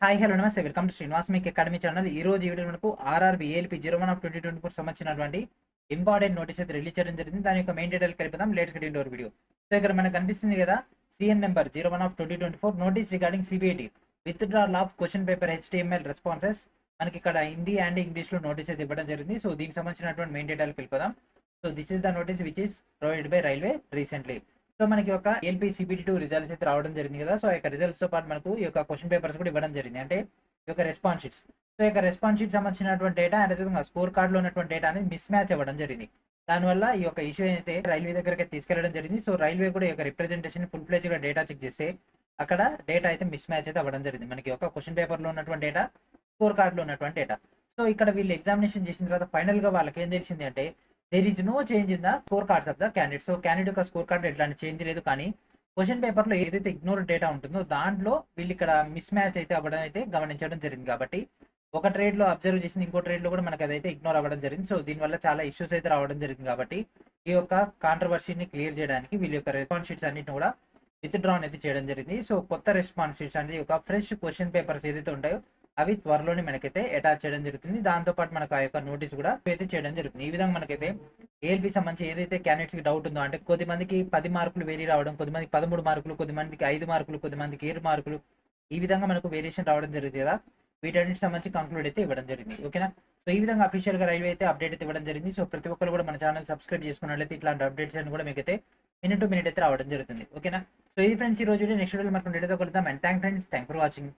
Hi hello నమస్తే welcome to Srinivas మీకు academy channel. ఈ రోజు ఈ వీడియో మనకు ఆర్ఆర్బి ఏఎల్పి 01/2024 సంబంధించినటువంటి ఇంపార్టెంట్ నోటీస్ అయితే రిలీజ్ చేయడం జరిగింది. దాని యొక్క మెయిన్ డీటెయిల్ కలిపిద్దాం. Let's get into video. So ఇక్కడ మనకు కనిపిస్తుంది కదా, CN number 01/2024 notice regarding CBIT withdrawal of question paper HTML responses. మనకి ఇక్కడ హిందీ అండ్ ఇంగ్లీష్ లో నోటీస్ అయితే ఇవ్వడం జరిగింది. సో దీనికి సంబంధించినటువంటి మెయిన్ డీటెయిల్ కలిపిద్దాం. So this is the notice which is provided by railway recently. So మనకి ఒక ఎల్పీ సిబిటి2 రిజల్ట్స్ అయితే రావడం జరిగింది కదా. సో ఈ యొక్క రిజల్ట్స్ తో పాటు మనకు ఈ యొక్క క్వశ్చన్ పేపర్స్ కూడా ఇవ్వడం జరిగింది. అంటే ఈ యొక్క రెస్పాన్స్ షీట్స్. సో ఈ యొక్క రెస్పాన్స్ షీట్ సంబంధించినటువంటి డేటా అండ్ అదేవిధంగా స్కోర్ కార్డ్ లో ఉన్నటువంటి డేటా అనేది మిస్ మ్యాచ్ అవ్వడం జరిగింది. దానివల్ల ఈ యొక్క ఇష్యూ అయితే రైల్వే దగ్గరికి తీసుకెళ్లడం జరిగింది. సో రైల్వే కూడా ఈ యొక్క రిప్రజెంటేషన్ ఫుల్ ఫ్లెజ్ గా డేటా చెక్ చేస్తే అక్కడ డేటా అయితే మిస్ మ్యాచ్ అయితే అవ్వడం జరిగింది. మనకి ఒక క్వశ్చన్ పేపర్ లో ఉన్నటువంటి డేటా, స్కోర్ కార్డ్ లో ఉన్నటువంటి డేటా. సో ఇక్కడ వీళ్ళు ఎగ్జామినేషన్ చేసిన తర్వాత ఫైనల్ గా వాళ్ళకి ఏం తెలిసింది అంటే there is no change in the score cards of the candidate. So candidate యొక్క స్కోర్ కార్డ్ ఎట్లాంటి చేంజ్ లేదు, కానీ క్వశ్చన్ పేపర్ లో ఏదైతే ఇగ్నోర్ డేటా ఉంటుందో దాంట్లో వీళ్ళు ఇక్కడ మిస్ మ్యాచ్ అయితే అవ్వడం అయితే గమనించడం జరిగింది. కాబట్టి ఒక ట్రేడ్ లో అబ్జర్వ్ చేసింది ఇంకో ట్రేడ్ లో కూడా మనకి అదైతే ఇగ్నోర్ అవ్వడం జరిగింది. సో దీనివల్ల చాలా ఇష్యూస్ అయితే రావడం జరిగింది. కాబట్టి ఈ యొక్క కాంట్రవర్సీని క్లియర్ చేయడానికి వీళ్ళ యొక్క రెస్పాన్స్ షీట్స్ అన్నింటిని కూడా విత్డ్రా అనేది చేయడం జరిగింది. సో కొత్త రెస్పాన్స్ షీట్స్ అనేది ఒక ఫ్రెష్ క్వశ్చన్ పేపర్స్ ఏదైతే ఉంటాయో అవి త్వరలోనే మనకైతే అటాచ్ చేయడం జరుగుతుంది. దాంతో పాటు మనకు ఆ యొక్క నోటీస్ కూడా అయితే చేయడం జరుగుతుంది. ఈ విధంగా మనకైతే ఏఎల్పి సంబంధించి ఏదైతే క్యాండిడేట్స్ కి డౌట్ ఉందో, అంటే కొద్దిమందికి 10 మార్కులు వేరీ రావడం, కొద్దిమందికి 13 మార్కులు, కొద్దిమందికి 5 మార్కులు, కొద్దిమందికి 7 మార్కులు, ఈ విధంగా మనకు వేరియేషన్ రావడం జరుగుతుంది కదా. వీటన్నిటి సంబంధించి కంక్లూడ్ అయితే ఇవ్వడం జరిగింది. ఓకేనా. సో ఈ విధంగా అఫీషియల్ గా రైల్వే అయితే అప్డేట్ అయితే ఇవ్వడం జరిగింది. సో ప్రతి ఒక్కరు కూడా మన ఛానల్ సబ్స్క్రైబ్ చేసుకున్నట్లయితే ఇట్లాంటి అప్డేట్స్ అని కూడా మీకైతే మినిట్ టు మినిట్ అయితే రావడం జరుగుతుంది. ఓకేనా. సో ఇది ఫ్రెండ్స్ ఈ రోజు నెక్స్ట్ వీడియో మనకు డేటాతో కలుద్దాం. And thank for watching.